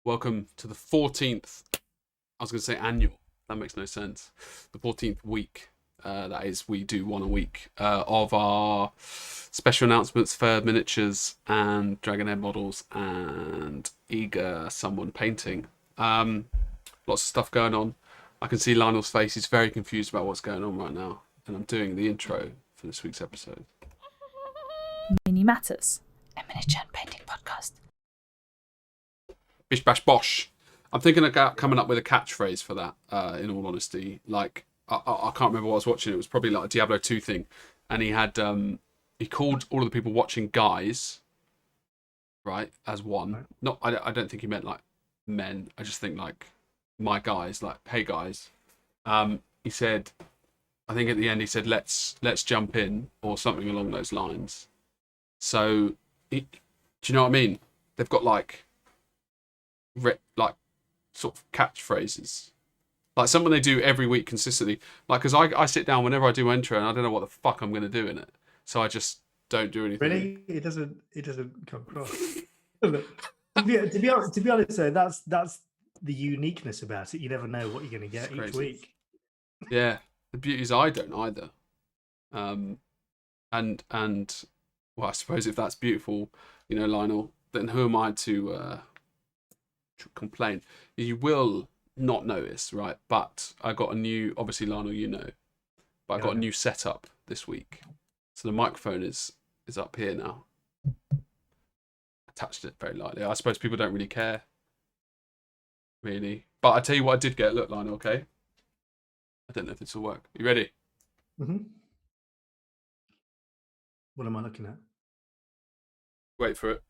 Welcome to the 14th, I was going to say annual, that makes no sense. The 14th week, that is, we do one a week, of our special announcements, FER miniatures and Dragonhead models and eager someone painting. Lots of stuff going on. I can see Lionel's face, he's very confused about what's going on right now. And I'm doing the intro for this week's episode. Mini Matters, a miniature and painting podcast. Bish bash bosh. I'm thinking about coming up with a catchphrase for that, in all honesty. Like, I can't remember what I was watching. It was probably like a Diablo 2 thing. And he had, he called all of the people watching guys, right, as one. Right. Not, I don't think he meant like men. I just think like my guys, like, hey guys. He said, I think at the end he said, let's jump in, or something along those lines. So, do you know what I mean? They've got like sort of catchphrases, like something they do every week consistently. Like, because I sit down whenever I do intro and I don't know what the fuck I'm going to do in it, so I just don't do anything. Really, it doesn't come across. to be honest, though, that's the uniqueness about it. You never know what you're going to get each week. Yeah, the beauty is I don't either. And well, I suppose if that's beautiful, you know, Lionel, then who am I to complain? You will not notice, right? But I got a new, obviously Lionel, you know, but I got a new setup this week. So the microphone is up here now. I touched it very lightly. I suppose people don't really care, really. But I tell you what I did get. Look, Lionel, okay? I don't know if this will work. You ready? Mm-hmm. What am I looking at? Wait for it.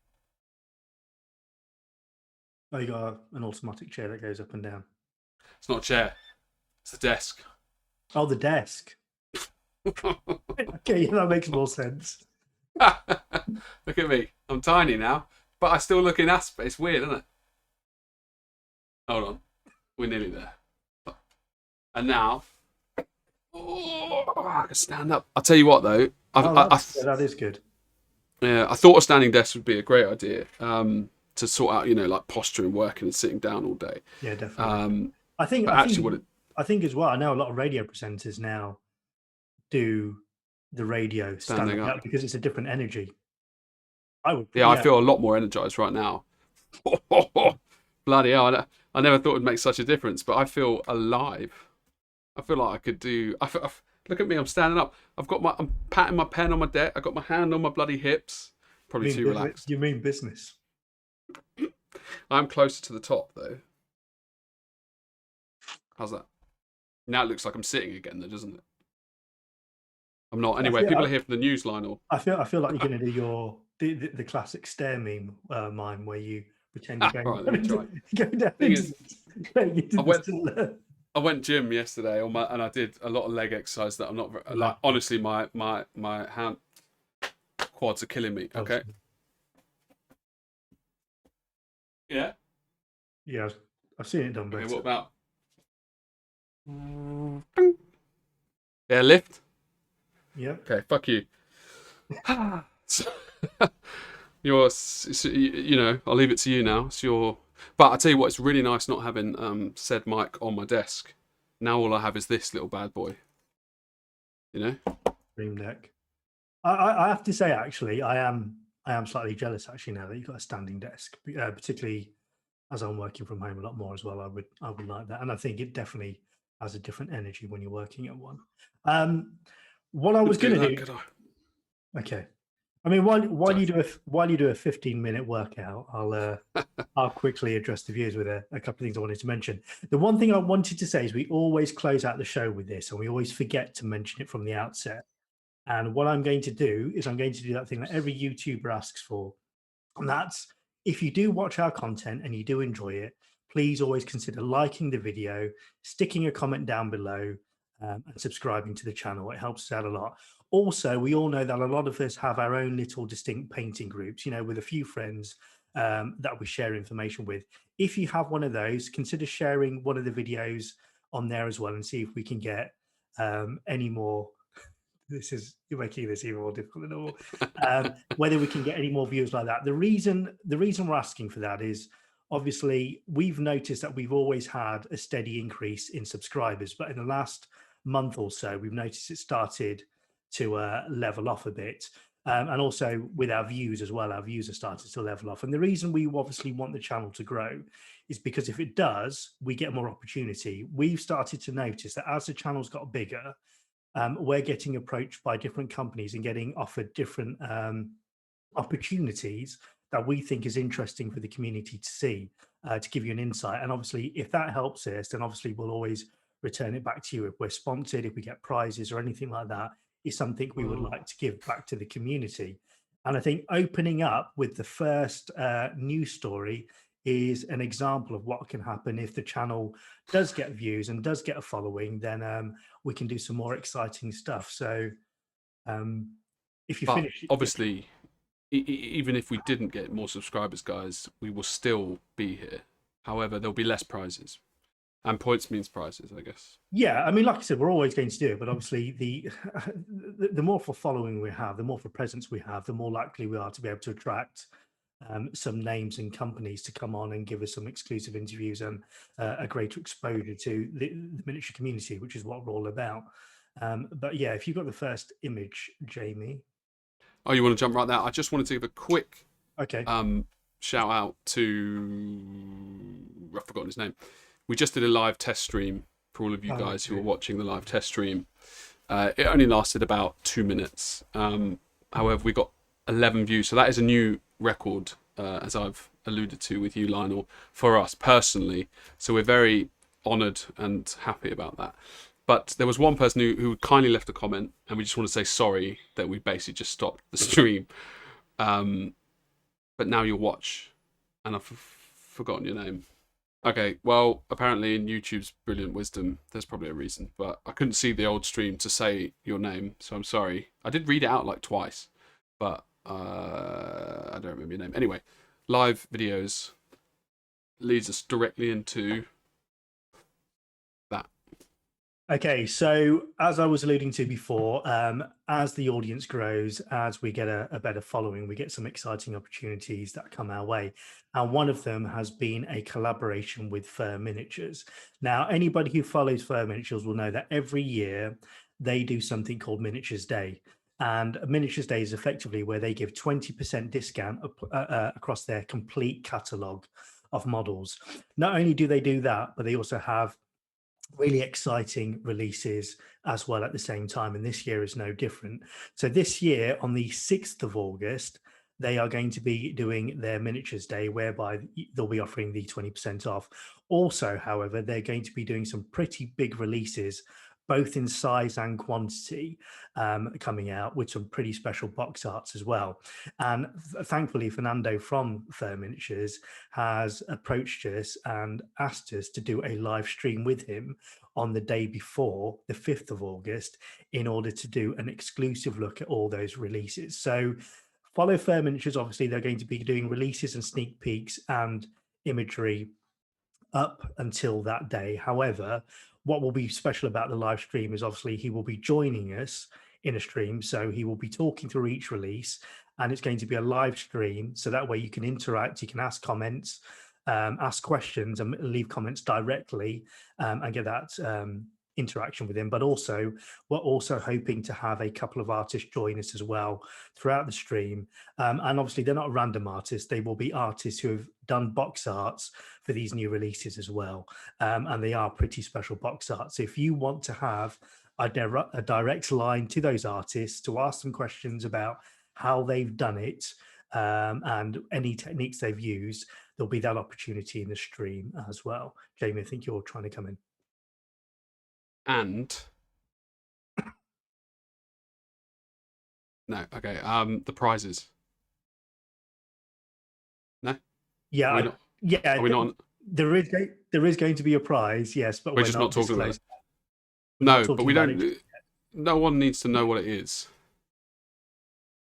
Oh, you got an automatic chair that goes up and down. It's not a chair. It's the desk. Oh, the desk. Okay, yeah, that makes more sense. Look at me. I'm tiny now, but I still look in aspect. It's weird, isn't it? Hold on. We're nearly there. And now, I can stand up. I'll tell you what, though. That is good. Yeah, I thought a standing desk would be a great idea. To sort out, you know, like posturing, working and sitting down all day. Yeah, definitely. I think as well, I know a lot of radio presenters now do the radio standing up because it's a different energy. I feel a lot more energized right now. Bloody hell, I never thought it'd make such a difference, but I feel alive. I feel like I could do. Look at me, I'm standing up. I'm patting my pen on my desk. I got my hand on my bloody hips. Probably too relaxed. You mean business? I'm closer to the top though. How's that? Now it looks like I'm sitting again though, doesn't it? I'm not. Anyway, people are here from the news, Lionel. I feel like you're going to do the classic stare meme mime where you pretend you're going, down. I went gym yesterday and I did a lot of leg exercise that I'm not like. Honestly, my hand quads are killing me. Okay. Yeah. Yeah, I've seen it done better. Okay, what about? Yeah, lift. Yeah. Okay, fuck you. You know, I'll leave it to you now. It's your. But I tell you what, it's really nice not having said mic on my desk. Now all I have is this little bad boy. You know. Dream deck. I have to say, actually, I am slightly jealous actually now that you've got a standing desk, particularly as I'm working from home a lot more as well. I would like that, and I think it definitely has a different energy when you're working at one. What I was going to do. Okay, I mean, while you do a 15-minute workout, I'll quickly address the viewers with a couple of things I wanted to mention. The one thing I wanted to say is we always close out the show with this, and we always forget to mention it from the outset. And what I'm going to do is I'm going to do that thing that every YouTuber asks for. And that's, if you do watch our content and you do enjoy it, please always consider liking the video, sticking a comment down below, and subscribing to the channel. It helps us out a lot. Also, we all know that a lot of us have our own little distinct painting groups, you know, with a few friends that we share information with. If you have one of those, consider sharing one of the videos on there as well and see if we can get any more. You're making this even more difficult than normal. Whether we can get any more views like that. The reason we're asking for that is obviously we've noticed that we've always had a steady increase in subscribers, but in the last month or so, we've noticed it started to level off a bit. And also with our views as well, our views have started to level off. And the reason we obviously want the channel to grow is because if it does, we get more opportunity. We've started to notice that as the channel's got bigger, we're getting approached by different companies and getting offered different opportunities that we think is interesting for the community to see, to give you an insight. And obviously, if that helps us, then obviously we'll always return it back to you. If we're sponsored, if we get prizes or anything like that, is something we would like to give back to the community. And I think opening up with the first news story is an example of what can happen if the channel does get views and does get a following. Then we can do some more exciting stuff. So if you But finish, obviously, even if we didn't get more subscribers, guys, we will still be here. However, there'll be less prizes, and points means prizes, I guess. yeah, I mean, like I said, we're always going to do it, but obviously the more for following we have, the more for presence we have, the more likely we are to be able to attract some names and companies to come on and give us some exclusive interviews and a greater exposure to the miniature community, which is what we're all about. But yeah, if you've got the first image, Jamie. Oh, you want to jump right there? I just wanted to give a quick Okay. shout out to, I've forgotten his name. We just did a live test stream for all of you guys who are watching the live test stream. It only lasted about 2 minutes. However, we got 11 views, so that is a new record, as I've alluded to with you, Lionel, for us personally. So we're very honoured and happy about that. But there was one person who kindly left a comment, and we just want to say sorry that we basically just stopped the stream. But now you'll watch, and I've forgotten your name. Okay, well, apparently in YouTube's brilliant wisdom, there's probably a reason, but I couldn't see the old stream to say your name, so I'm sorry. I did read it out like twice, but I don't remember your name. Anyway, live videos leads us directly into that. Okay, so as I was alluding to before, as the audience grows, as we get a better following, we get some exciting opportunities that come our way. And one of them has been a collaboration with FER Miniatures. Now, anybody who follows FER Miniatures will know that every year they do something called Miniatures Day. And Miniatures Day is effectively where they give 20% discount across their complete catalogue of models. Not only do they do that, but they also have really exciting releases as well at the same time, and this year is no different. So this year on the 6th of August they are going to be doing their Miniatures Day, whereby they'll be offering the 20% off. Also, however, they're going to be doing some pretty big releases both in size and quantity, coming out with some pretty special box arts as well. And thankfully, Fernando from FER Miniatures has approached us and asked us to do a live stream with him on the day before, the 5th of August, in order to do an exclusive look at all those releases. So follow FER Miniatures. Obviously, they're going to be doing releases and sneak peeks and imagery up until that day. However, what will be special about the live stream is obviously he will be joining us in a stream. So he will be talking through each release, and it's going to be a live stream. So that way you can interact, you can ask comments, ask questions and leave comments directly, and get that interaction with him. But also we're also hoping to have a couple of artists join us as well throughout the stream, and obviously they're not random artists, they will be artists who have done box arts for these new releases as well, and they are pretty special box arts. So if you want to have a direct line to those artists to ask them questions about how they've done it, and any techniques they've used, there'll be that opportunity in the stream as well. Jamie, I think you're trying to come in. And no, okay. The prizes. No. Yeah, Are we not, yeah. are we not? There is going to be a prize, yes, but We're just not talking about it. No, but we don't. No one needs to know what it is.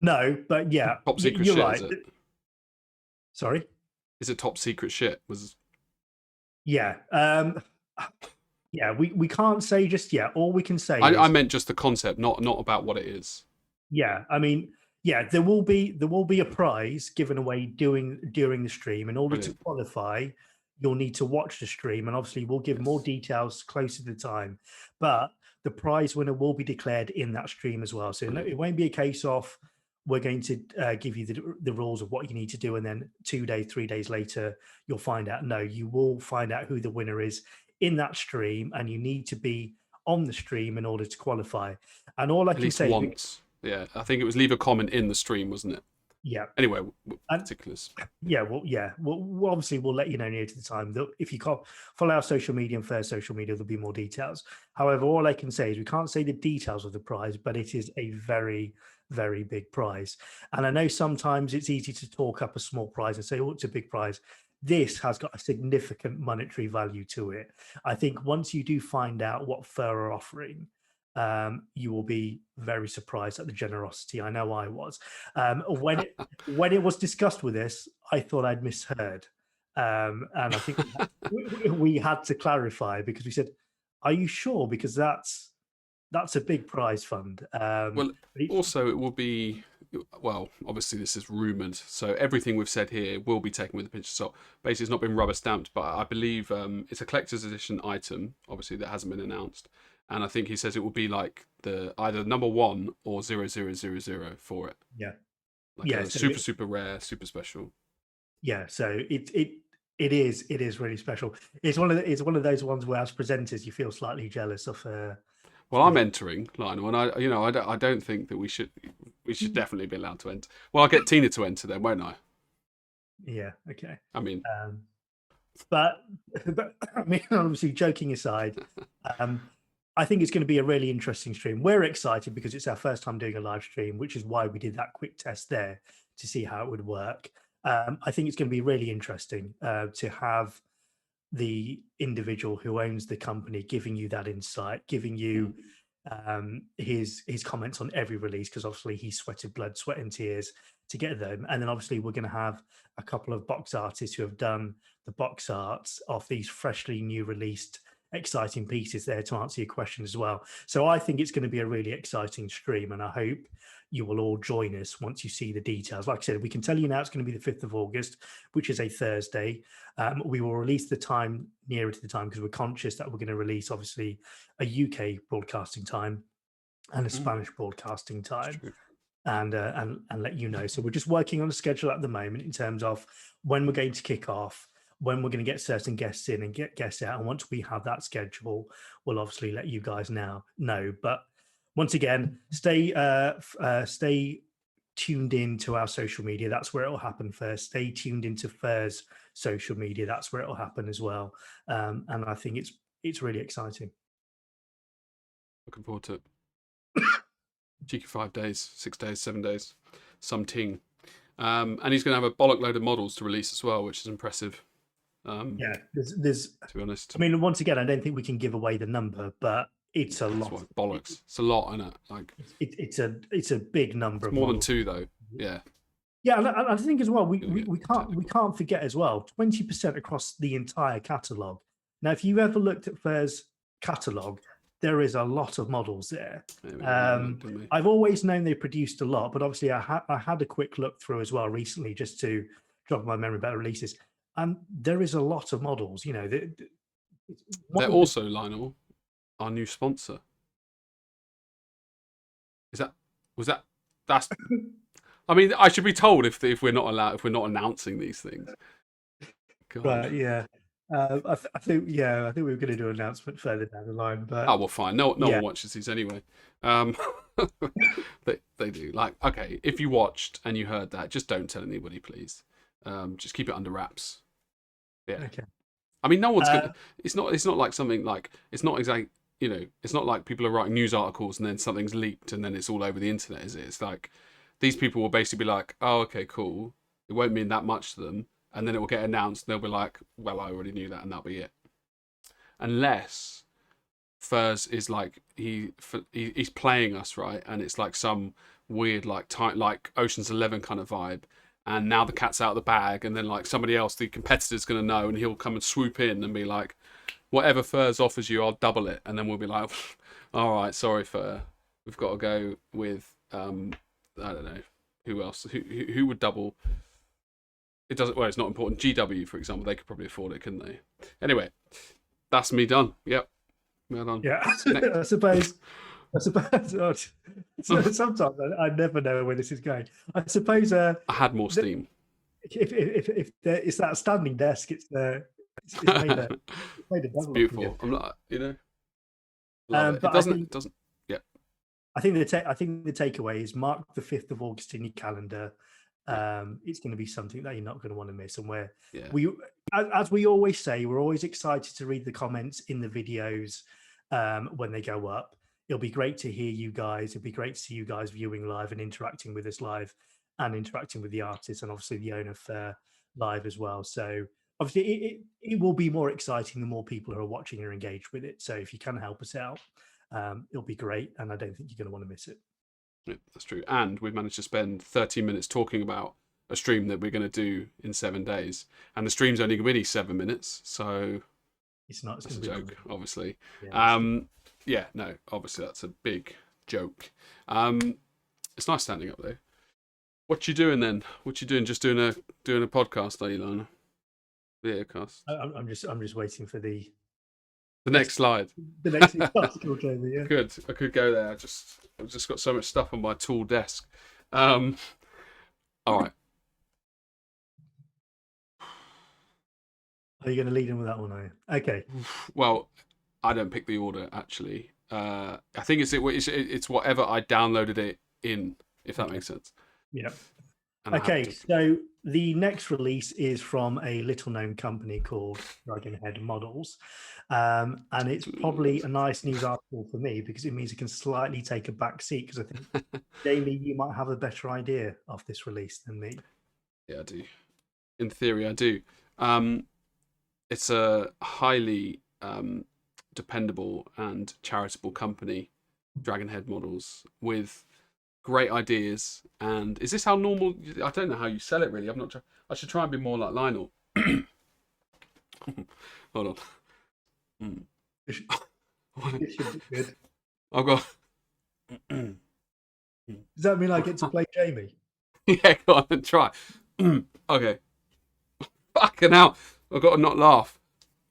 No, but yeah, Top secret you're shit, right. is it? Sorry. Is it top secret shit? Yeah. Yeah, we can't say just yet. All we can say is, I meant just the concept, not about what it is. yeah, I mean, Yeah, there will be a prize given away during the stream. In order to Brilliant. qualify, you'll need to watch the stream, and obviously we'll give more Yes. details closer to the time. But the prize winner will be declared in that stream as well. So it won't be a case of we're going to give you the rules of what you need to do, and then 2 days, 3 days later you'll find out. No, you will find out who the winner is in that stream, and you need to be on the stream in order to qualify. And all I At can least say, once. Yeah, I think it was leave a comment in the stream, wasn't it? yeah. Anyway, And particulars. yeah, well, obviously we'll let you know near to the time. If you can't follow our social media and FER social media, there'll be more details. However, all I can say is we can't say the details of the prize, but it is a very, very big prize. And I know sometimes it's easy to talk up a small prize and say, oh, it's a big prize. This has got a significant monetary value to it. I think once you do find out what FER are offering, you will be very surprised at the generosity. I know I was. When it was discussed with us, I thought I'd misheard, and I think we had to clarify because we said, "Are you sure?" Because that's a big prize fund. Well, also it will be, well, obviously this is rumoured, so everything we've said here will be taken with a pinch of salt. Basically, it's not been rubber stamped, but I believe it's a collector's edition item, obviously that hasn't been announced, and I think he says it will be like the either number 1 or 0000 for it. Yeah, Like yeah, a super rare, super special. yeah. So it is really special. It's one of those ones where as presenters you feel slightly jealous of. Well, I'm entering, Lionel, and I don't think that we should definitely be allowed to enter. Well, I'll get Tina to enter then, won't I? Yeah. Okay. I mean, But I mean, obviously, joking aside, I think it's going to be a really interesting stream. We're excited because it's our first time doing a live stream, which is why we did that quick test there to see how it would work. I think it's going to be really interesting to have the individual who owns the company giving you that insight, giving you his comments on every release, because obviously he sweated blood, sweat and tears to get them. And then obviously we're going to have a couple of box artists who have done the box arts of these freshly new released exciting pieces there to answer your questions as well. So I think it's going to be a really exciting stream, and I hope you will all join us once you see the details. Like I said, we can tell you now it's going to be the 5th of August, which is a Thursday. We will release the time nearer to the time because we're conscious that we're going to release obviously a UK broadcasting time and a Spanish broadcasting time, and let you know. So we're just working on a schedule at the moment in terms of when we're going to kick off, when we're going to get certain guests in and get guests out. And once we have that schedule, we'll obviously let you guys know. But once again, stay tuned in to our social media. That's where it will happen first. Stay tuned into FER's social media. That's where it will happen as well. And I think it's really exciting. looking forward to it. Cheeky 5 days, 6 days, 7 days, some ting. And he's going to have a bollock load of models to release as well, which is impressive. Yeah, there's to be honest. I mean, once again, I don't think we can give away the number, but it's a lot. What, bollocks. It's a lot, isn't it? Like it's a big number. It's more than 2 though. Yeah. Yeah, and I think as well, we can't forget as well, 20% across the entire catalogue. Now, if you ever looked at FER's catalogue, there is a lot of models there. I've always known they produced a lot, but obviously I had a quick look through as well recently just to jog my memory about releases. And there is a lot of models, you know. They're also, Lionel, our new sponsor. That's I mean, I should be told if we're not announcing these things. God. Right, yeah. I think we were going to do an announcement further down the line, but well, fine. No one watches these anyway. They do. Like, okay, if you watched and you heard that, just don't tell anybody, please. Just keep it under wraps. Yeah. Okay. I mean, no one's gonna. It's not like something like. It's not exactly. You know, it's not like people are writing news articles and then something's leaked and then it's all over the internet, is it? It's like these people will basically be like, "Oh, okay, cool." It won't mean that much to them, and then it will get announced, and they'll be like, "Well, I already knew that, and that'll be it." Unless FERS is like he's playing us, right, and it's like some weird like Ocean's 11 kind of vibe. And now the cat's out of the bag, and then like somebody else, the competitor's going to know, and he'll come and swoop in and be like, whatever FERS offers you, I'll double it. And then we'll be like, all right, sorry, FER, we've got to go with, I don't know, Who else? Who would double? It doesn't. Well, it's not important. GW, for example, they could probably afford it, couldn't they? Anyway, that's me done. Yep, well done. Yeah, I suppose. Oh, sometimes I never know where this is going. I suppose. I had more steam. If it's that standing desk, it's made a It's beautiful. I'm not, love it. But It doesn't. Yeah. I think the takeaway is mark the 5th of August in your calendar. It's going to be something that you're not going to want to miss. And as we always say, we're always excited to read the comments in the videos when they go up. It'll be great to hear you guys. It'll be great to see you guys viewing live and interacting with us live, and interacting with the artists, and obviously the owner FER live as well. So obviously it will be more exciting the more people who are watching and are engaged with it. So if you can help us out, it'll be great, and I don't think you're going to want to miss it. Yeah, that's true. And we've managed to spend 30 minutes talking about a stream that we're going to do in 7 days, and the stream's only going to be 7 minutes, so it's not. It's a joke, obviously. Yeah, No, obviously that's a big joke. It's nice standing up though. What you doing then? What you doing? Just doing a podcast, are you, Lionel? Videocast. I'm just waiting for the next slide. The next article, Jamie. Yeah. Good. I could go there. I've just got so much stuff on my tall desk. All right. Are you going to lead in with that one? Are you? Okay. Well, I don't pick the order actually. I think it's whatever I downloaded it in, if that makes sense. Yeah. Okay, so the next release is from a little-known company called Dragonhead Models, and it's probably a nice news article for me because it means it can slightly take a back seat, because I think, Jamie, you might have a better idea of this release than me. Yeah, I do. In theory, I do. It's a highly dependable and charitable company, Dragonhead Models, with great ideas. And is this how normal? I don't know how you sell it really. I should try and be more like Lionel. Hold on. This should be good. I've got. Does that mean I get to play Jamie? Yeah, go on and try. Okay. Fucking hell. I've got to not laugh.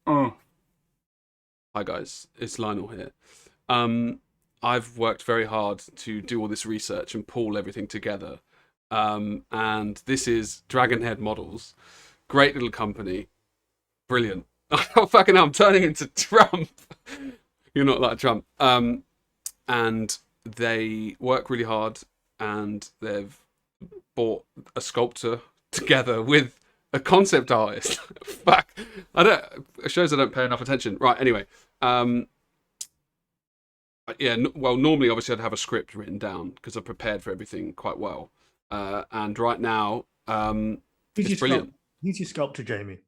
Hi guys, it's Lionel here. I've worked very hard to do all this research and pull everything together. And this is Dragonhead Models. Great little company. Brilliant. Oh, fucking hell, I'm turning into Trump. You're not like Trump. And they work really hard, and they've bought a sculptor together with a concept artist. Fuck. It shows I don't pay enough attention. Right, anyway. Well, normally, obviously, I'd have a script written down because I've prepared for everything quite well. And right now, it's brilliant. Who's your sculptor, Jamie?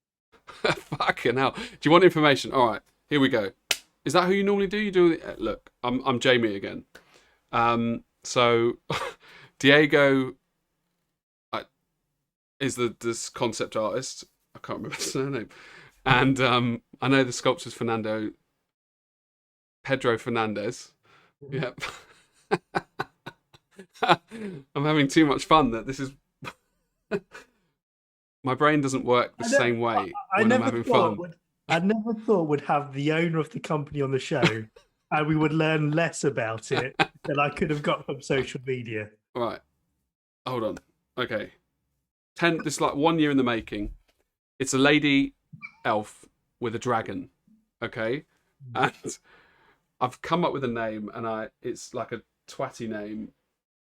Fucking hell. Do you want information? All right, here we go. Is that who you normally do? You do look. I'm Jamie again. So Diego is this concept artist. I can't remember his surname. And I know the sculptor's Pedro Fernandez. Yep. I'm having too much fun that this is. My brain doesn't work the same way when I'm having fun. I never thought we'd have the owner of the company on the show, and we would learn less about it than I could have got from social media. Right. Hold on. Okay. This is like 1 year in the making. It's a lady elf with a dragon. Okay? And I've come up with a name, and it's like a twatty name.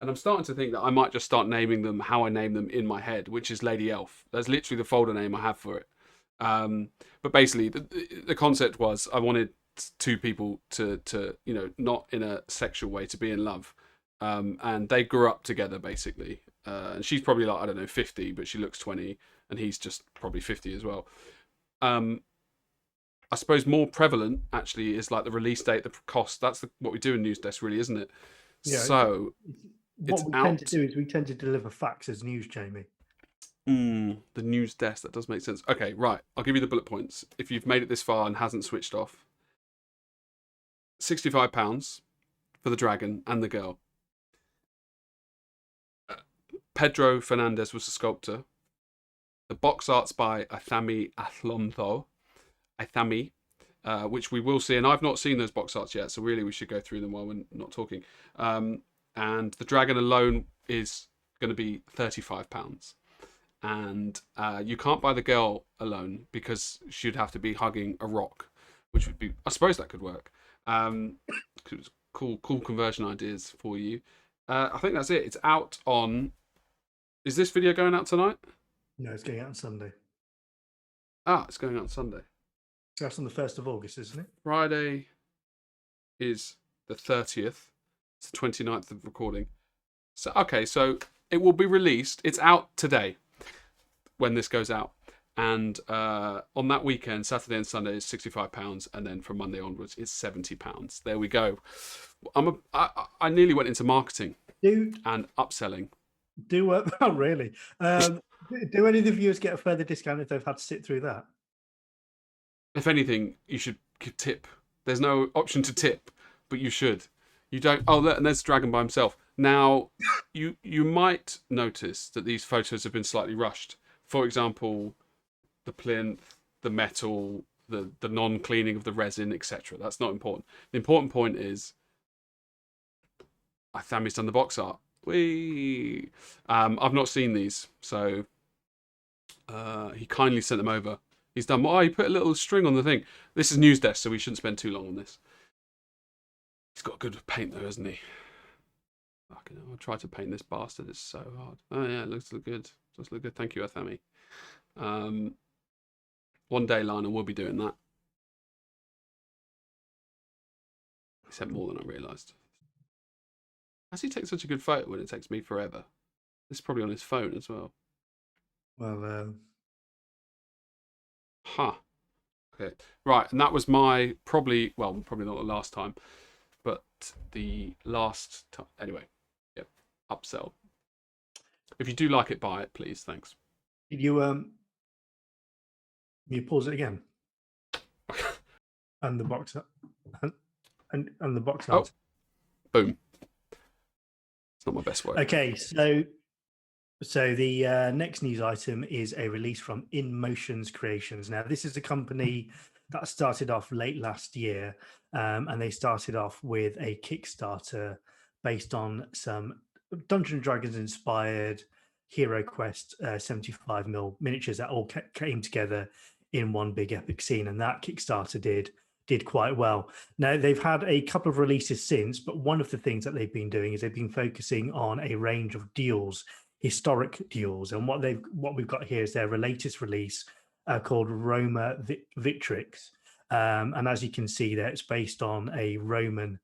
And I'm starting to think that I might just start naming them how I name them in my head, which is Lady Elf. That's literally the folder name I have for it. But basically, the concept was I wanted two people to not in a sexual way, to be in love. And they grew up together, basically. And she's probably like, I don't know, 50, but she looks 20, and he's just probably 50 as well. I suppose more prevalent, actually, is like the release date, the cost. That's what we do in News Desk, really, isn't it? Yeah, so... What we tend to do is we tend to deliver facts as news, Jamie. The News Desk, that does make sense. Okay, right. I'll give you the bullet points. If you've made it this far and hasn't switched off. £65 for the dragon and the girl. Pedro Fernandez was the sculptor. The box art's by Athami Athlonthol. Athami, which we will see. And I've not seen those box arts yet, so really we should go through them while we're not talking. And the dragon alone is going to be £35. And you can't buy the girl alone because she'd have to be hugging a rock, which would be, I suppose that could work. Cool conversion ideas for you. I think that's it. It's out on. Is this video going out tonight? No, it's going out on Sunday. Ah, it's going out on Sunday. That's on the 1st of August, isn't it? Friday is the 30th. It's the 29th of recording. So okay, so it will be released. It's out today when this goes out. And on that weekend, Saturday and Sunday is £65, and then from Monday onwards it's £70. There we go. I nearly went into marketing and upselling. Oh, really? Do any of the viewers get a further discount if they've had to sit through that? If anything, you should tip. There's no option to tip, but you should. You don't. Oh, and there's Dragon by himself. Now, you might notice that these photos have been slightly rushed. For example, the plinth, the metal, the non-cleaning of the resin, etc. That's not important. The important point is Athami's done the box art. I've not seen these, so he kindly sent them over. He's done. Oh, he put a little string on the thing. This is news desk, so we shouldn't spend too long on this. He's got good paint though, hasn't he? Fucking hell, I'll try to paint this bastard. It's so hard. Oh yeah, it looks good. Does look good. Thank you, Athami. One day, Lionel will be doing that. He sent more than I realised. How does he take such a good photo when it takes me forever? This is probably on his phone as well. Well, Huh. Okay. Right, and that was my probably not the last time, but the last time. Anyway, yep. Upsell. If you do like it, buy it, please. Thanks. did you pause it again? And the box and the box art. Boom. It's not my best work. Okay, so the next news item is a release from In Motions Creations. Now, this is a company that started off late last year, and they started off with a Kickstarter based on some Dungeons and Dragons inspired Hero Quest 75mm miniatures that all came together in one big epic scene, and that Kickstarter did quite well. Now, they've had a couple of releases since, but one of the things that they've been doing is they've been focusing on a range of duels, historic duels, and what we've got here is their latest release called Roma Victrix, and as you can see there, it's based on a Roman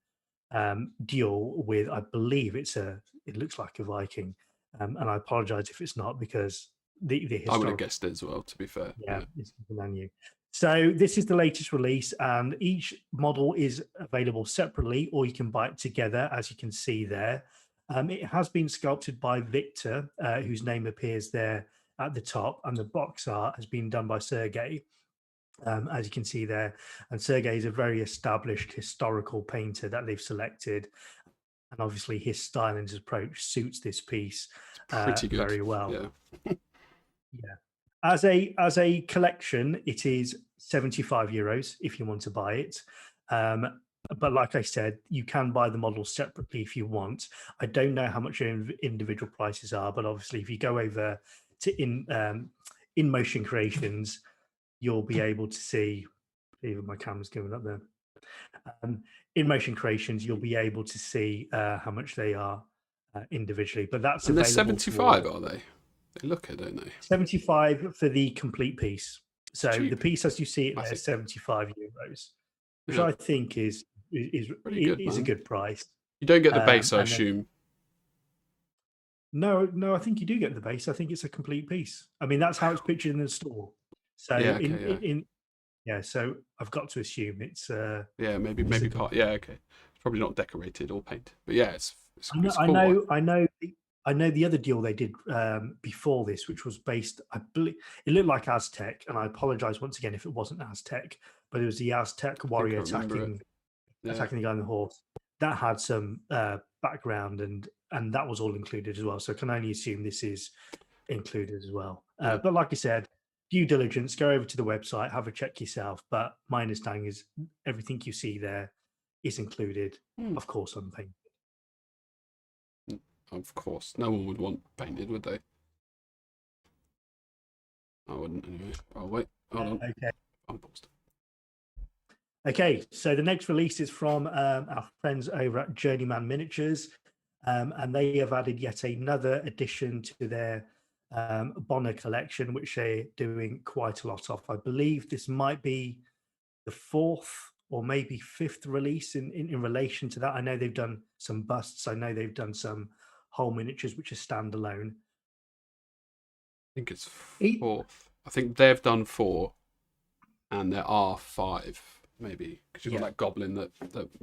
duel with, I believe it looks like a Viking, and I apologize if it's not, because the historic, I would have guessed it as well, to be fair. yeah. It's brand new. So this is the latest release, and each model is available separately, or you can buy it together, as you can see there. It has been sculpted by Victor, whose name appears there at the top, and the box art has been done by Sergei, as you can see there. And Sergei is a very established historical painter that they've selected, and obviously his style and his approach suits this piece Pretty good. very well. Yeah. Yeah. As a collection, it is €75 if you want to buy it. But like I said, you can buy the models separately if you want. I don't know how much individual prices are, but obviously if you go over to In Motion Creations, you'll be able to see, even my camera's going up there. In Motion Creations, you'll be able to see how much they are individually. But that's and they're available 75, are they? They look it, don't they? 75 for the complete piece. So Cheap. the piece, as you see it there, is €75, which Yeah. I think is a good price. You don't get the base, I and then- assume. No, I think you do get the base. I think it's a complete piece. I mean, that's how it's pictured in the store. So Yeah, okay, so I've got to assume it's Yeah, maybe a part. Yeah, okay. It's probably not decorated or painted, but yeah, it's I know, it's cool. I know the other deal they did before this, which was based, I believe, it looked like Aztec, and I apologize once again if it wasn't Aztec, but it was the Aztec warrior remember attacking the guy on the horse. that had some background, and that was all included as well. So I can only assume this is included as well. Yeah. But like I said, due diligence, go over to the website, have a check yourself. But my understanding is everything you see there is included, of course, unpainted. Of course. No one would want painted, would they? I wouldn't anyway. Oh, wait. Hold on. Okay. I'm paused. Okay, so the next release is from our friends over at Journeyman Miniatures, and they have added yet another addition to their Bonner collection, which they're doing quite a lot of. I believe this might be the fourth or maybe fifth release in relation to that. I know they've done some busts. I know they've done some whole miniatures, which are standalone. I think it's 4th. I think they've done 4, and there are 5, maybe, because you've got that goblin that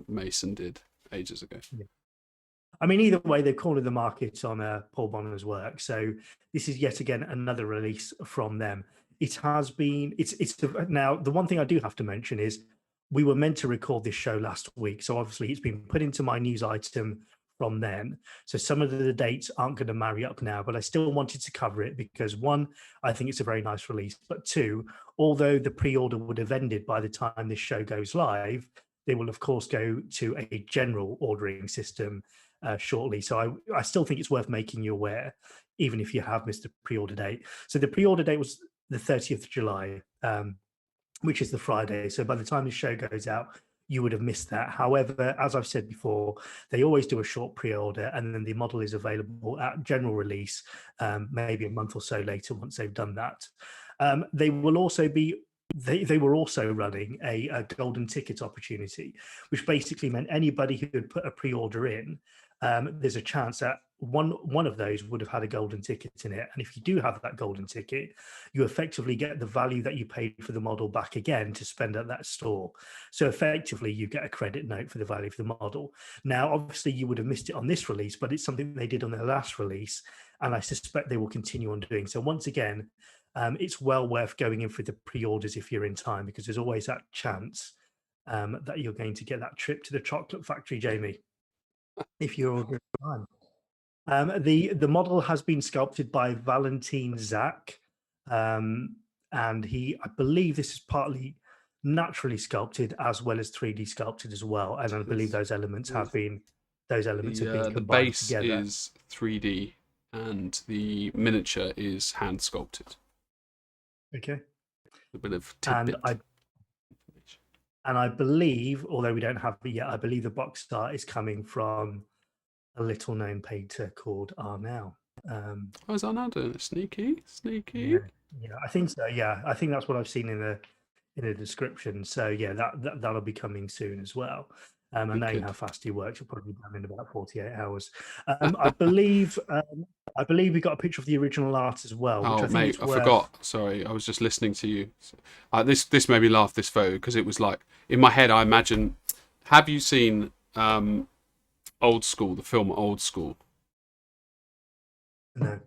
Mason did ages ago. Yeah. I mean, either way, they've cornered the market on Paul Bonner's work. So this is yet again another release from them. It has been, now the one thing I do have to mention is we were meant to record this show last week. So obviously it's been put into my news item from then. So some of the dates aren't going to marry up now, but I still wanted to cover it because 1, I think it's a very nice release. But 2, although the pre-order would have ended by the time this show goes live, they will of course go to a general ordering system shortly. So I still think it's worth making you aware, even if you have missed the pre-order date. So the pre-order date was the 30th of July, which is the Friday. So by the time the show goes out, you would have missed that. However, as I've said before, they always do a short pre-order, and then the model is available at general release, maybe a month or so later once they've done that. They will also be they were also running a golden ticket opportunity, which basically meant anybody who had put a pre-order in, there's a chance that one of those would have had a golden ticket in it. And if you do have that golden ticket, you effectively get the value that you paid for the model back again to spend at that store. So effectively, you get a credit note for the value of the model. Now, obviously, you would have missed it on this release, but it's something they did on their last release, and I suspect they will continue on doing. So once again, it's well worth going in for the pre-orders if you're in time, because there's always that chance that you're going to get that trip to the chocolate factory, Jamie, if you're ordering time. The model has been sculpted by Valentin Zach, and I believe this is partly naturally sculpted as well as 3D sculpted as well. And I believe those elements have been combined the base together. is 3D, and the miniature is hand sculpted. Okay. A bit of tidbit. And I believe, although we don't have it yet, I believe the box art is coming from a little known painter called Arnell. Is Arnell doing it? Sneaky. Yeah, I think so. Yeah, I think that's what I've seen in the description. So yeah, that'll be coming soon as well. And knowing how fast he works, he'll probably be done in about 48 hours. I believe we got a picture of the original art as well. Which I think I forgot. Sorry, I was just listening to you. This made me laugh, this photo, because it was like, in my head, I imagine, have you seen Old School, the film Old School? No.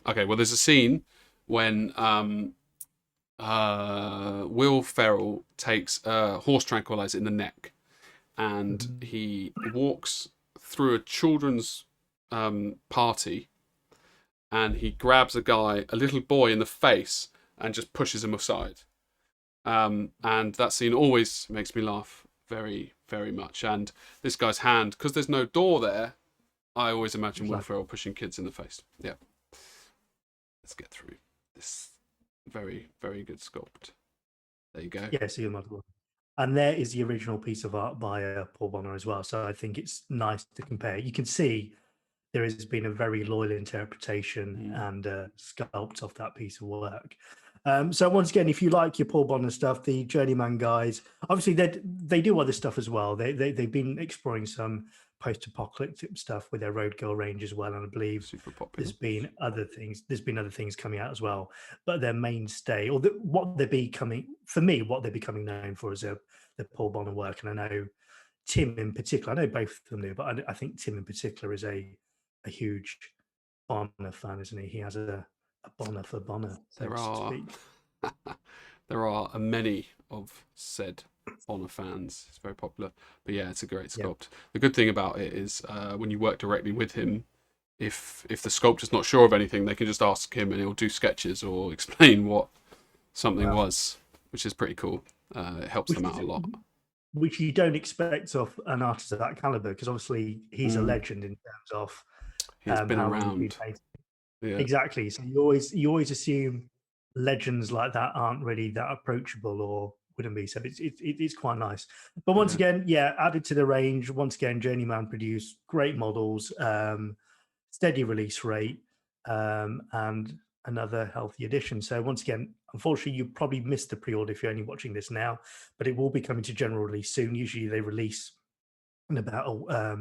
Okay, well, there's a scene when Will Ferrell takes a horse tranquilizer in the neck, and he walks through a children's party, and he grabs a little boy in the face, and just pushes him aside. And that scene always makes me laugh very, very much. And this guy's hand, because there's no door there, I always imagine Will Ferrell pushing kids in the face. Yeah. Let's get through this very, very good sculpt. There you go. Yeah, see the model. And there is the original piece of art by Paul Bonner as well. So I think it's nice to compare. You can see there has been a very loyal interpretation and sculpt of that piece of work. So once again, if you like your Paul Bonner stuff, the Journeyman guys, obviously they do other stuff as well. They've been exploring some post-apocalyptic stuff with their Road Girl range as well, and I believe there's been other things coming out as well. But their mainstay, or what they're becoming known for is the Paul Bonner work. And I know Tim in particular, I know both of them do, but I think Tim in particular is a huge Bonner fan, isn't he? He has a Bonner for Bonner, so to speak. There are many of said Honor fans. It's very popular. But yeah, it's a great Yeah. sculpt. The good thing about it is when you work directly with him, if the sculptor's not sure of anything, they can just ask him and he'll do sketches or explain what something Wow. was, which is pretty cool. It helps them out a lot. Which you don't expect of an artist of that caliber, because obviously he's a legend in terms of He's been how long he's been around. painting. Yeah. Exactly. So you always assume legends like that aren't really that approachable or wouldn't be. So it's quite nice. But once again, yeah, added to the range. Once again, Journeyman produced great models, steady release rate, and another healthy addition. So once again, unfortunately, you probably missed the pre-order if you're only watching this now, but it will be coming to general release soon. Usually they release in about a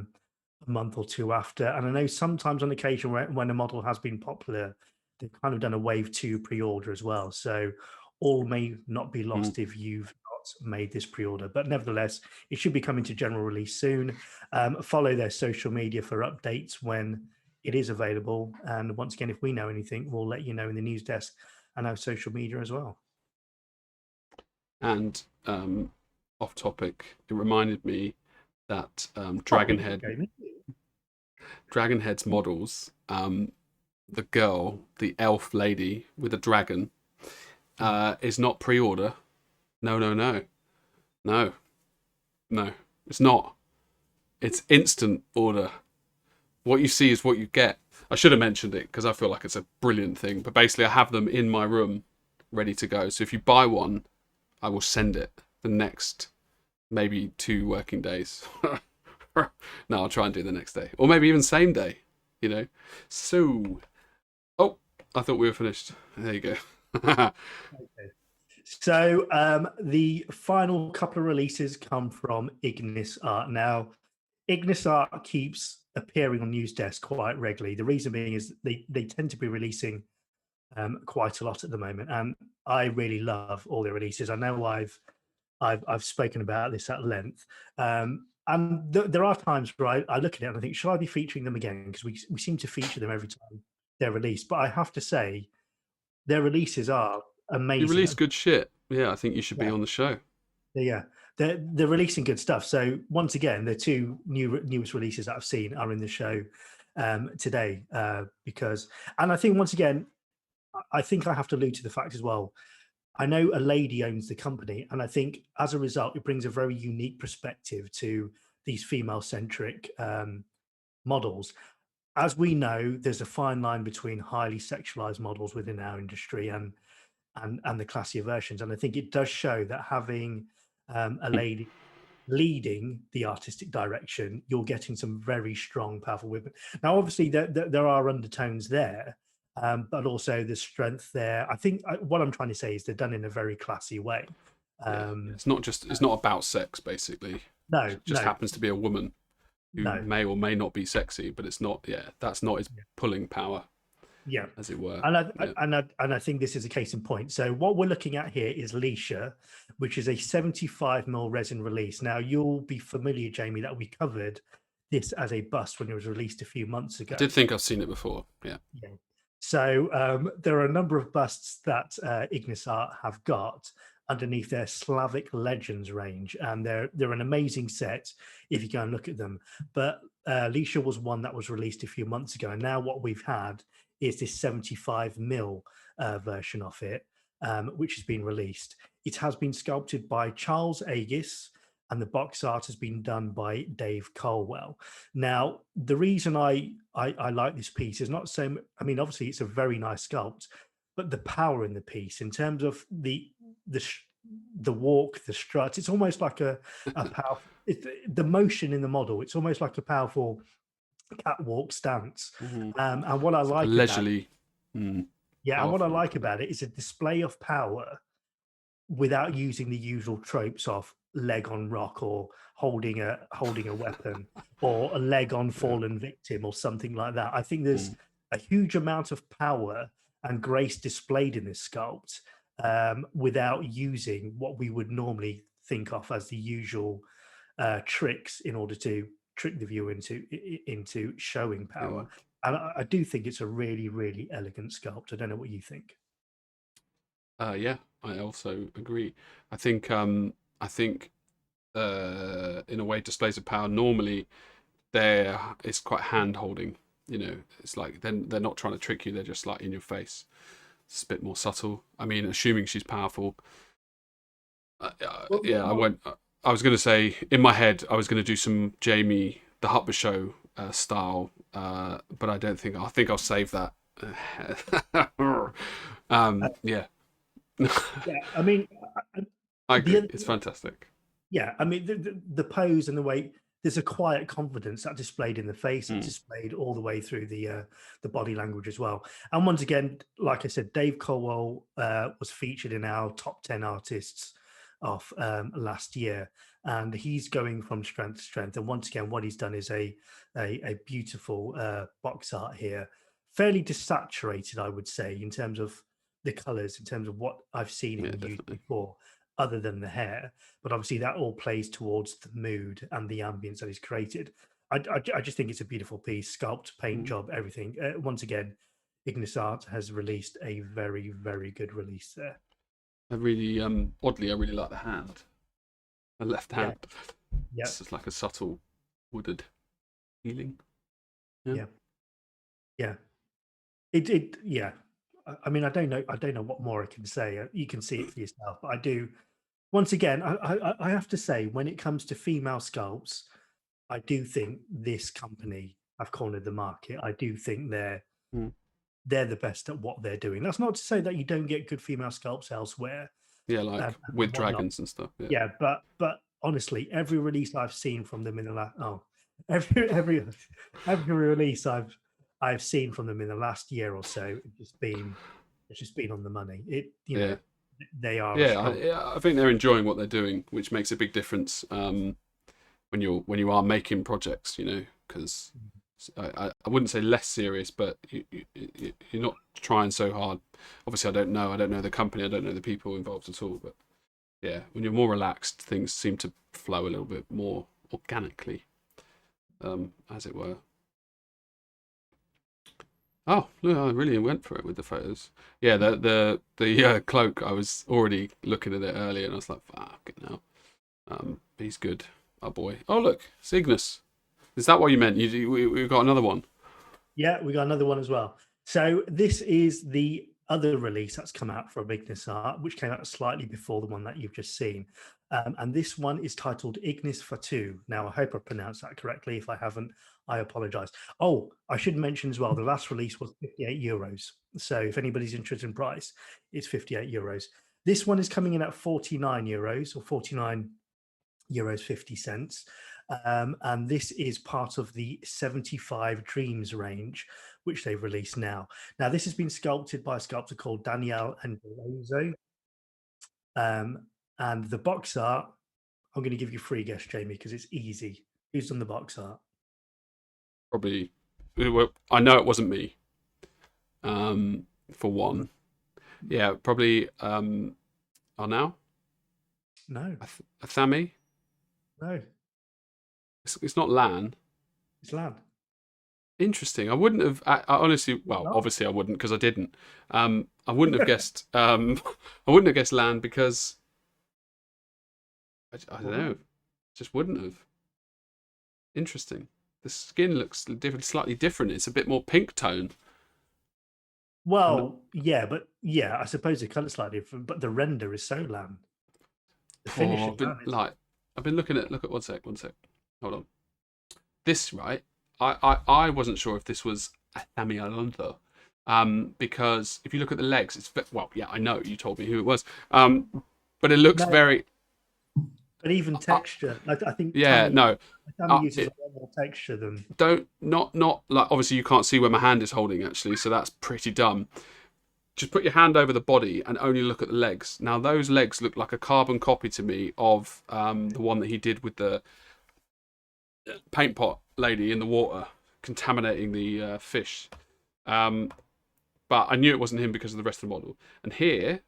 month or two after. And I know sometimes on occasion when a model has been popular, they've kind of done a wave 2 pre-order as well. So all may not be lost if you've not made this pre-order, but nevertheless, it should be coming to general release soon. Follow their social media for updates when it is available. And once again, if we know anything, we'll let you know in the news desk and our social media as well. And off topic, it reminded me that Dragonhead's models, the girl, the elf lady with a dragon, is not pre-order. No. It's not. It's instant order. What you see is what you get. I should have mentioned it because I feel like it's a brilliant thing. But basically, I have them in my room, ready to go. So if you buy one, I will send it the next maybe 2 working days. No, I'll try and do the next day, or maybe even same day. So, oh, I thought we were finished. There you go. Okay. So the final couple of releases come from Ignis Art. Now, Ignis Art keeps appearing on news desk quite regularly. The reason being is they tend to be releasing quite a lot at the moment, and I really love all their releases. I know I've spoken about this at length, and there are times where I look at it and I think, should I be featuring them again? Because we seem to feature them every time they're released. But I have to say, their releases are amazing. You release good shit. Yeah, I think you should be on the show. Yeah, they're releasing good stuff. So once again, the 2 newest releases that I've seen are in the show today because, and I think once again, I think I have to allude to the fact as well. I know a lady owns the company, and I think as a result, it brings a very unique perspective to these female-centric models. As we know, there's a fine line between highly sexualized models within our industry and the classier versions, and I think it does show that having a lady leading the artistic direction, you're getting some very strong, powerful women. Now, obviously, there are undertones there, but also the strength there. I think what I'm trying to say is they're done in a very classy way. It's not about sex, basically. No, it just happens to be a woman who may or may not be sexy, but it's not. Yeah, that's not its pulling power. Yeah, as it were. And I think this is a case in point. So what we're looking at here is Leisha, which is a 75mm resin release. Now you'll be familiar, Jamie, that we covered this as a bust when it was released a few months ago. I did think I've seen it before. Yeah. So there are a number of busts that Ignis Art have got underneath their Slavic Legends range, and they're an amazing set if you go and look at them. But Leisha was one that was released a few months ago, and now what we've had is this 75mm version of it, which has been released. It has been sculpted by Charles Agis, and the box art has been done by Dave Colwell. Now, the reason I like this piece is not so. I mean, obviously, it's a very nice sculpt, but the power in the piece, in terms of the walk, the strut, it's almost like a powerful. The motion in the model, it's almost like a powerful catwalk stance. And what I like leisurely, and what I like about it is a display of power without using the usual tropes of leg on rock or holding a weapon or a leg on fallen victim or something like that. I think there's a huge amount of power and grace displayed in this sculpt without using what we would normally think of as the usual tricks in order to trick the viewer into showing power. And I do think it's a really, really elegant sculpt. I don't know what you think. Yeah, I also agree. I think in a way, displays of power. Normally, it's quite hand holding. You know, it's like they're not trying to trick you. They're just like in your face. It's a bit more subtle. I mean, assuming she's powerful. Well, Yeah, I well, won't. I was going to say in my head, I was going to do some Jamie the Hupper Show style, but I don't think. I think I'll save that. Yeah, yeah, I mean, I the agree. other, It's fantastic. yeah, I mean, the pose and the way there's a quiet confidence that displayed in the face, that's Mm. displayed all the way through the body language as well. And once again, like I said, Dave Colwell was featured in our top 10 artists of last year, and he's going from strength to strength. And once again, what he's done is a beautiful box art here, fairly desaturated, I would say, in terms of the colors, in terms of what I've seen Yeah, him use definitely. before, other than the hair. But obviously, that all plays towards the mood and the ambience that he's created. I just think it's a beautiful piece, sculpt, paint Mm. job, everything. Once again, Ignis Art has released a very, very good release there. I really, oddly, I really like the hand, the left Yeah, hand. yeah, It's just like a subtle wooded feeling. Yeah. yeah, yeah. Yeah. I mean, I don't know what more I can say. You can see it for yourself. But I do. Once again, I have to say, when it comes to female sculpts, I do think this company have cornered the market. I do think Mm. they're the best at what they're doing. That's not to say that you don't get good female sculpts elsewhere Yeah, like and with whatnot. dragons and stuff. Yeah. Yeah, but honestly, every release I've seen from them in the last every every release I've seen from them in the last year or so, it's just been on the money. Yeah. They are a Yeah, strong. I think they're enjoying what they're doing, which makes a big difference when you are making projects, you know, because I wouldn't say less serious, but you're not trying so hard. Obviously, I don't know the company, I don't know the people involved at all, but yeah, when you're more relaxed, things seem to flow a little bit more organically, as it were. Oh, no, I really went for it with the photos. Yeah, the cloak. I was already looking at it earlier, and I was like, "Fuck it now." He's good, our boy. Oh, look, it's Ignis. Is that what you meant? We got another one. Yeah, we got another one as well. So this is the other release that's come out from Ignis Art, which came out slightly before the one that you've just seen. And this one is titled Ignis Fatu. Now, I hope I pronounced that correctly. If I haven't, I apologize. Oh, I should mention as well, the last release was 58 euros. So if anybody's interested in price, it's 58 euros. This one is coming in at 49 euros or 49 euros 50 cents. And this is part of the 75 Dreams range, which they've released now. Now, this has been sculpted by a sculptor called Danielle Angeloso. And the box art, I'm going to give you a free guess, Jamie, because it's easy. Who's done the box art? Probably. I know it wasn't me. For one, yeah, probably. Oh, now No, Athami. no, It's not Lan. it's Lan. Interesting. I wouldn't have. I honestly, Why well, not? obviously, I wouldn't because I didn't. I wouldn't have guessed. I wouldn't have guessed Land because I don't Why? know. Just wouldn't have. Interesting. The skin looks slightly different. It's a bit more pink tone. I'm not, Well, yeah, but yeah, I suppose the color slightly different, but the render is so Lan. The finish oh, is Lan, isn't it? I've been looking at. Look at one sec. One sec. Hold on. This right. I wasn't sure if this was Athami Alonso. Because if you look at the legs, it's well, yeah, I know you told me who it was. But it looks No, very. but even texture, I think Yeah, no. Tammy uses It, a lot more texture than. don't not like obviously you can't see where my hand is holding actually, so that's pretty dumb. Just put your hand over the body and only look at the legs. Now those legs look like a carbon copy to me of the one that he did with the paint pot lady in the water, contaminating the fish. But I knew it wasn't him because of the rest of the model. And here,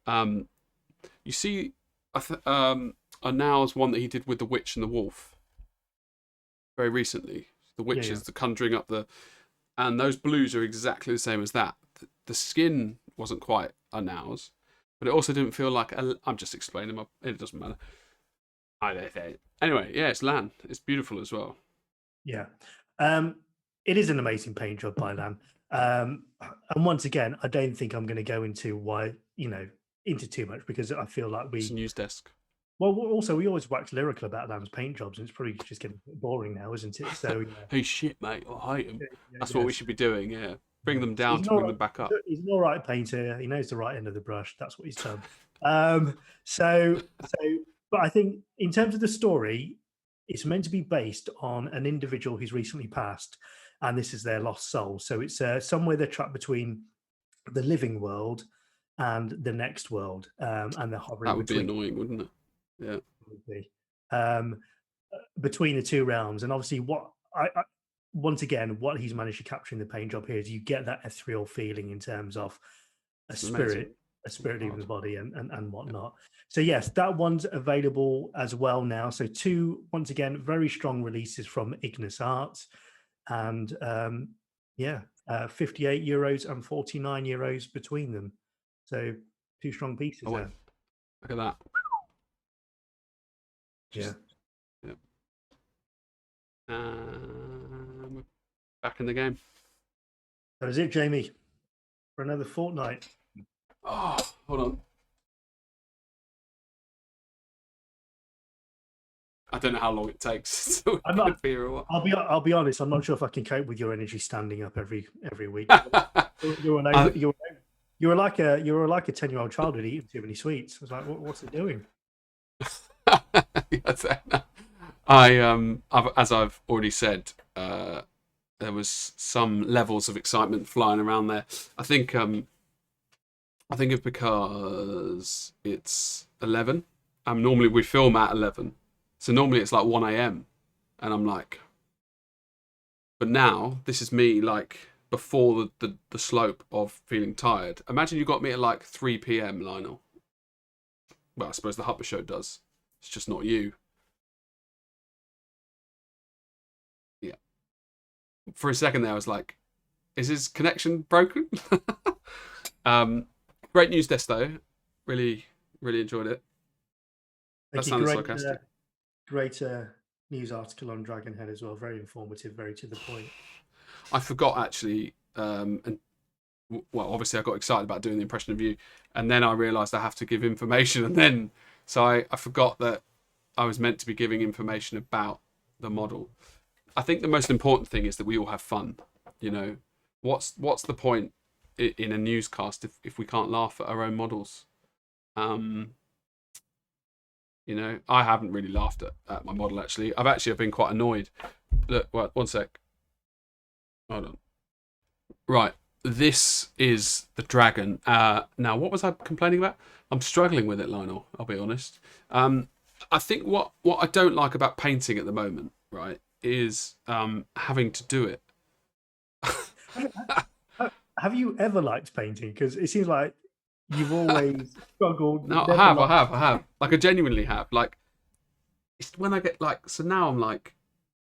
you see, Arnaud's one that he did with the witch and the wolf very recently. The Yeah, witch yeah. is the conjuring up the, and those blues are exactly the same as that. The skin wasn't quite Arnaud's, but it also didn't feel like. I'm just explaining. It doesn't matter. I don't think. Anyway, yeah, it's Lan. It's beautiful as well. Yeah. It is an amazing paint job by Lam. And once again, I don't think I'm going to go into why, into too much, because I feel like It's a news desk. well, also we always wax lyrical about Lam's paint jobs, and it's probably just getting boring now, isn't it? So Hey, shit, mate, I hate him. yeah, That's yeah, what we should be doing. Yeah, bring them so down to bring them back up. he's an all right painter. He knows the right end of the brush. That's what he's done. So, but I think in terms of the story, it's meant to be based on an individual who's recently passed, and this is their lost soul. So it's somewhere they're trapped between the living world and the next world, and they're hovering That would be between. annoying, wouldn't it? Yeah. Probably, between the two realms. And obviously, what once again, what he's managed to capture in the paint job here is you get that ethereal feeling in terms of a It's spirit, amazing. a spirit leaving God. the body and whatnot. So yes, that one's available as well now. So two, once again, very strong releases from Ignis Art, and 58 euros and 49 euros between them. So two strong pieces Oh, wait. there. Look at that. Yeah. We're back in the game. That is it, Jamie, for another fortnight. Oh, hold on. I don't know how long it takes. So I'm not- be a while. I'll be honest. I'm not sure if I can cope with your energy standing up every week. You were like a 10-year-old child who'd eaten too many sweets. I was like, what's it doing? As I've already said, there was some levels of excitement flying around there. I think it's because it's 11. Normally we film at 11, so normally it's like 1 a.m. and I'm like, but now this is me like before the slope of feeling tired. Imagine you got me at like 3 p.m, Lionel. Well, I suppose the Hupper Show does. It's just not you. Yeah. For a second there, I was like, is his connection broken? Great news desk though. Really, really enjoyed it. That sounded sarcastic. Great news article on Dragonhead as well. Very informative, very to the point. I forgot actually, and well, obviously I got excited about doing the impression of you, and then I realised I have to give information, and then so I forgot that I was meant to be giving information about the model. I think the most important thing is that we all have fun. You know, what's the point in a newscast if we can't laugh at our own models? You know, I haven't really laughed at my model actually. I've been quite annoyed. Look, well, one sec. Hold on. Right, this is the dragon. Now, what was I complaining about? I'm struggling with it, Lionel. I'll be honest. I think what I don't like about painting at the moment, right, is having to do it. Have you ever liked painting? Because it seems like you've always struggled. No, I have. Like, I genuinely have. Like, it's when I get like, so now I'm like,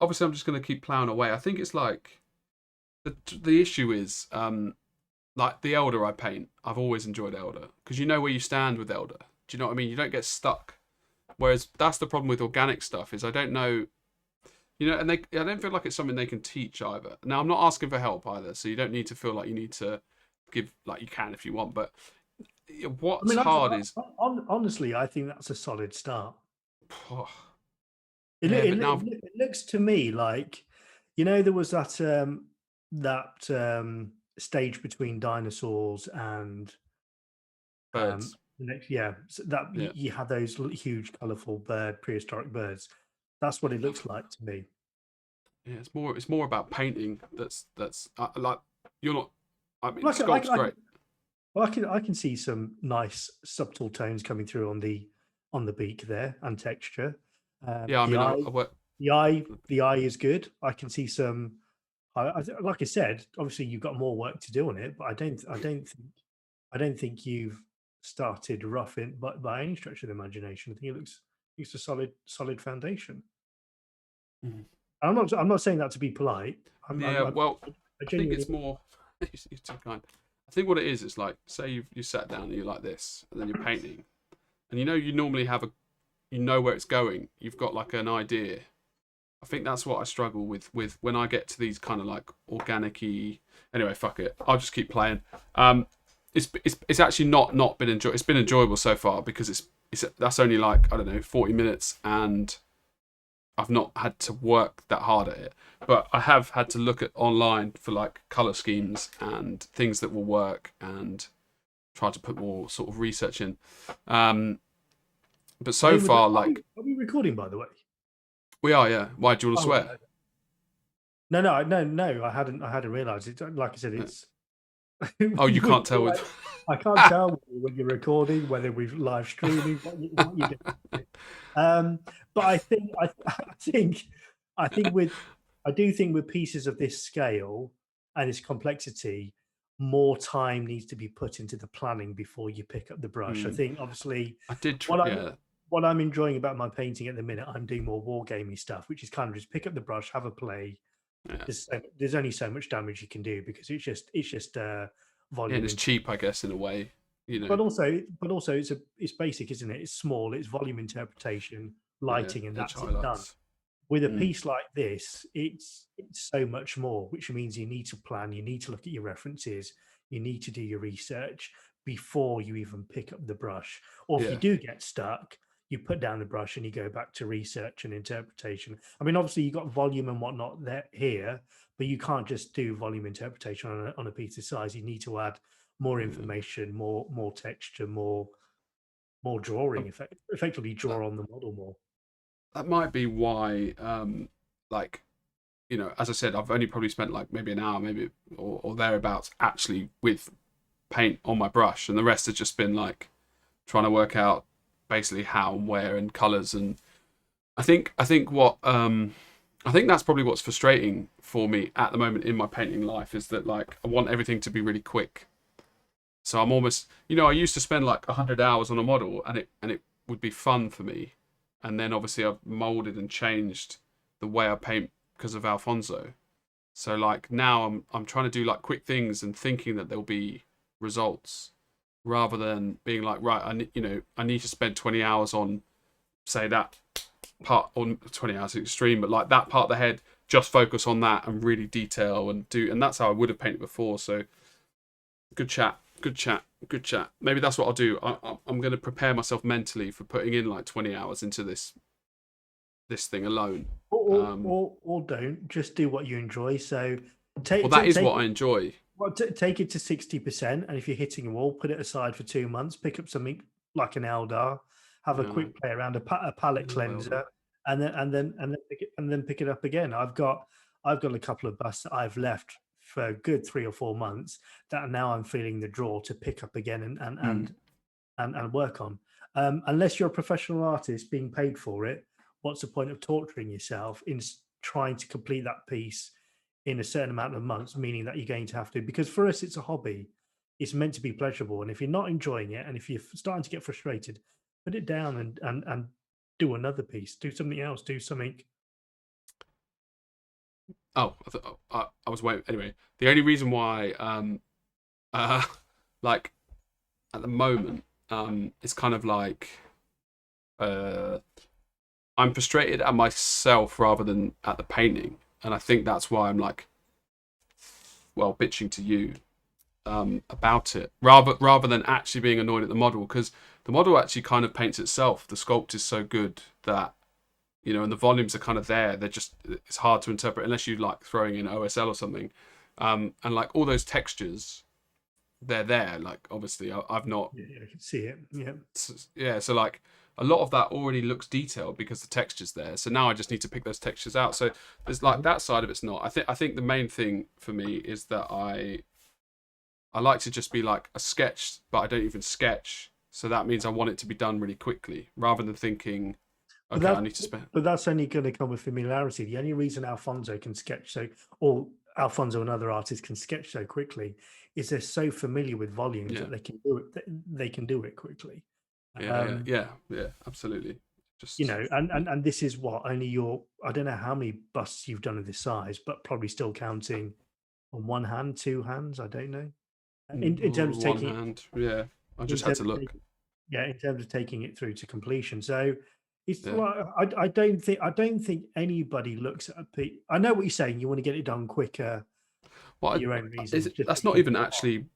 obviously I'm just going to keep plowing away. I think it's like, the issue is, like the Elder I paint, I've always enjoyed Elder. Because you know where you stand with Elder. Do you know what I mean? You don't get stuck. Whereas that's the problem with organic stuff, is I don't know, you know, and I don't feel like it's something they can teach either. Now, I'm not asking for help either, so you don't need to feel like you need to give, like you can if you want, but what's hard is... Honestly, I think that's a solid start. Yeah, It looks to me like, you know, there was that stage between dinosaurs and birds. So you had those huge, colourful prehistoric birds. That's what it looks like to me. Yeah, it's more about painting. That's like, you're not. I mean, Well, Sculpt's great. Well, I can see some nice subtle tones coming through on the beak there and texture. Yeah, I mean, the eye is good. I can see some. Like I said, obviously you've got more work to do on it, but I don't think you've started rough by any stretch of the imagination. I think it looks a solid foundation. Mm-hmm. I'm not saying that to be polite. I think it's more. You're too kind. I think what it is like, say you sat down and you're like this, and then you're painting, and you know you normally have you know where it's going. You've got like an idea. I think that's what I struggle with when I get to these kind of like organic-y. Anyway, fuck it. I'll just keep playing. It's actually not been enjoy. It's been enjoyable so far because that's only like, I don't know, 40 minutes, and I've not had to work that hard at it. But I have had to look at online for like color schemes and things that will work, and try to put more sort of research in. But so far, like, are we recording, by the way? we are, yeah. Why do you want to swear? No. I hadn't realised it. Like I said, it's. Oh, you can't tell with. I can't tell when you're recording whether we've live streaming. What you're doing. But I do think with pieces of this scale and its complexity, more time needs to be put into the planning before you pick up the brush. I think obviously I did. What I'm enjoying about my painting at the minute, I'm doing more wargamey stuff, which is kind of just pick up the brush, have a play. Yeah. There's only so much damage you can do because it's just volume. And it's cheap, I guess, in a way, you know. But also it's basic, isn't it? It's small. It's volume interpretation, lighting, and that's it done. With a piece like this, it's so much more, which means you need to plan, you need to look at your references, you need to do your research before you even pick up the brush. Or if you do get stuck, you put down the brush and you go back to research and interpretation. I mean, obviously you've got volume and whatnot there here, but you can't just do volume interpretation on a piece of size. You need to add more information, more texture, more drawing, effectively draw on the model more. That might be why, like, you know, as I said, I've only probably spent like maybe an hour, maybe or thereabouts, actually with paint on my brush, and the rest has just been like trying to work out basically how and where and colors. And I think what I think that's probably what's frustrating for me at the moment in my painting life is that like I want everything to be really quick. So I'm almost, you know, I used to spend like 100 hours on a model, and it would be fun for me. And then obviously I've molded and changed the way I paint because of Alfonso. So like now I'm trying to do like quick things and thinking that there'll be results, rather than being like, right, I need to spend 20 hours on, say, that part, or 20 hours is extreme, but like that part of the head, just focus on that and really detail and that's how I would have painted before. So good chat. Maybe that's what I'll do. I'm going to prepare myself mentally for putting in like 20 hours into this thing alone. Or don't, just do what you enjoy. So that is what I enjoy. Well, take it to 60%, and if you're hitting a wall, put it aside for 2 months. Pick up something like an Eldar, have a quick play around, a palette cleanser, and then pick it up again. I've got a couple of busts that I've left for a good 3 or 4 months that now I'm feeling the draw to pick up again and work on. Unless you're a professional artist being paid for it, what's the point of torturing yourself in trying to complete that piece in a certain amount of months, meaning that you're going to have to, because for us it's a hobby, it's meant to be pleasurable, and if you're not enjoying it and if you're starting to get frustrated, put it down and do another piece, do something else, do something. I was waiting. Anyway, the only reason why like at the moment it's kind of like I'm frustrated at myself rather than at the painting. And I think that's why I'm like, well, bitching to you about it, rather than actually being annoyed at the model, because the model actually kind of paints itself. The sculpt is so good that, you know, and the volumes are kind of there. It's hard to interpret unless you like throwing in OSL or something. And like all those textures, they're there. Like obviously I've not. Yeah, I can see it. Yeah. Yeah. So like, a lot of that already looks detailed because the texture's there. So now I just need to pick those textures out. So there's like that side of it's not. I think the main thing for me is that I like to just be like a sketch, but I don't even sketch. So that means I want it to be done really quickly, rather than thinking, okay, I need to spend. But that's only going to come with familiarity. The only reason Alfonso can sketch or Alfonso and other artists can sketch so quickly is they're so familiar with volumes that they can do it. They can do it quickly. Yeah, absolutely. Just, you know, and this is what only I don't know how many busts you've done of this size, but probably still counting on one hand, 2 hands. I don't know. In terms of taking hand, I just had to look. In terms of taking it through to completion. So It's Yeah. like I don't think anybody looks at a piece. I know what you're saying. You want to get it done quicker Well, for your own reasons. Just that's so you not can even move on. actually.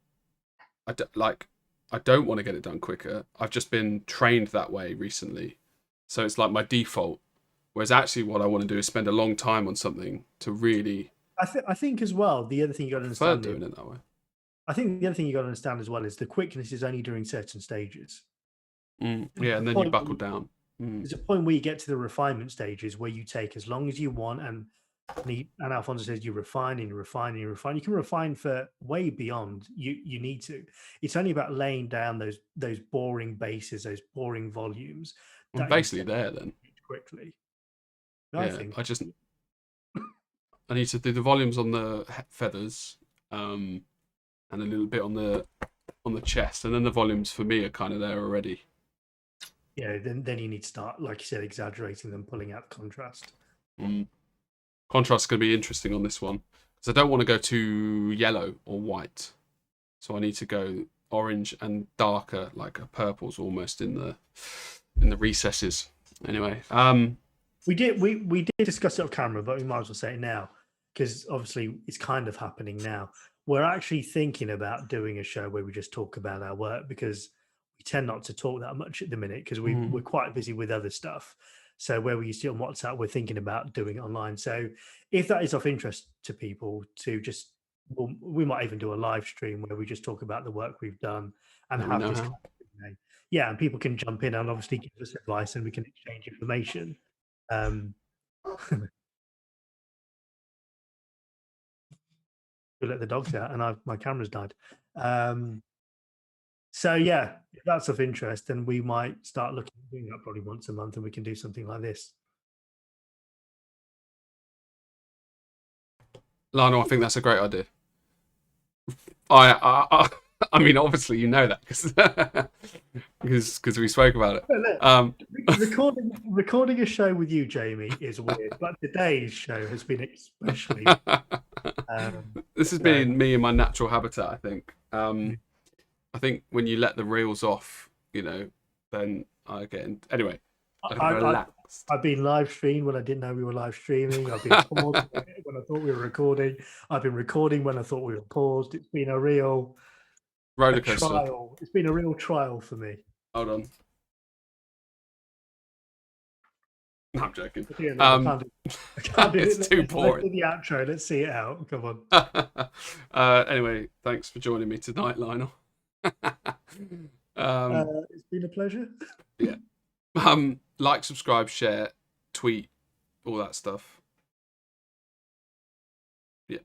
I don't want to get it done quicker. I've just been trained that way recently, so it's like my default. Whereas actually, what I want to do is spend a long time on something to really I think as well. The other thing you got to prefer understand is, doing it that way. I think the other thing you got to understand as well is the quickness is only during certain stages. Yeah, The and then you point buckle down. There's a point where you get to the refinement stages where you take as long as you want, and Alfonso says you refine and you refine and you refine. You can refine for way beyond you need to. It's only about laying down those boring bases, those boring volumes I'm that you basically there then. quickly. I Yeah, think. I need to do the volumes on the feathers, and a little bit on the chest, and then the volumes for me are kind of there already. Yeah, then you need to start, like you said, exaggerating them, pulling out the contrast. Contrast is going to be interesting on this one because I don't want to go too yellow or white, so I need to go orange and darker, like a purple's almost in the recesses. Anyway, We did discuss it off camera, but we might as well say it now because obviously it's kind of happening now. We're actually thinking about doing a show where we just talk about our work because we tend not to talk that much at the minute because we're quite busy with other stuff. So where we used to on WhatsApp, we're thinking about doing it online. So if that is of interest to people, we might even do a live stream where we just talk about the work we've done and let me have know this how. yeah, and people can jump in and obviously give us advice and we can exchange information. Um, we let the dogs out, and my camera's died. So yeah, if that's of interest, then we might start looking at doing that probably once a month, and we can do something like this. Lionel, I think that's a great idea. I mean, obviously you know that because we spoke about it. Recording a show with you, Jamie, is weird, but today's show has been especially. This has been me in my natural habitat, I think. I think when you let the reels off, then I get in. Anyway, relaxed. I've been live streamed when I didn't know we were live streaming. I've been paused when I thought we were recording. I've been recording when I thought we were paused. It's been a real roller coaster. Trial. It's been a real trial for me. Hold on. No, I'm joking. I can't do it's too boring. The outro. Let's see it out. Come on. Anyway, thanks for joining me tonight, Lionel. It's been a pleasure. Yeah. Like, subscribe, share, tweet, all that stuff. Yeah.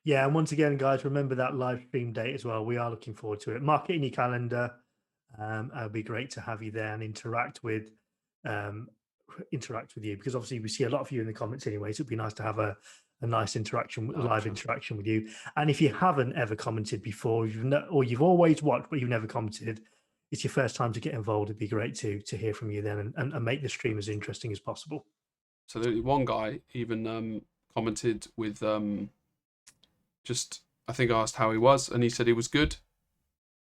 Yeah, and once again, guys, remember that live stream date as well. We are looking forward to it. Mark it in your calendar. It'd be great to have you there and interact with you because obviously we see a lot of you in the comments anyway. So it'd be nice to have a nice interaction, live interaction with you. And if you haven't ever commented before, or you've always watched but you've never commented, it's your first time to get involved. It'd be great to hear from you then and make the stream as interesting as possible. So one guy even commented with just, I think, asked how he was, and he said he was good.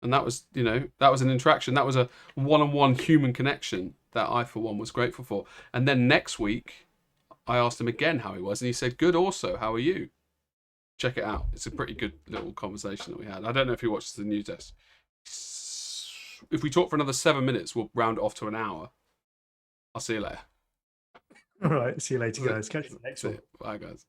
And that was, that was an interaction. That was a one-on-one human connection that I, for one, was grateful for. And then next week, I asked him again how he was, and he said, good also, how are you? Check it out. It's a pretty good little conversation that we had. I don't know if he watches the news desk. If we talk for another 7 minutes, we'll round it off to an hour. I'll see you later. All right. See you later, guys. Catch you next one. Bye, guys.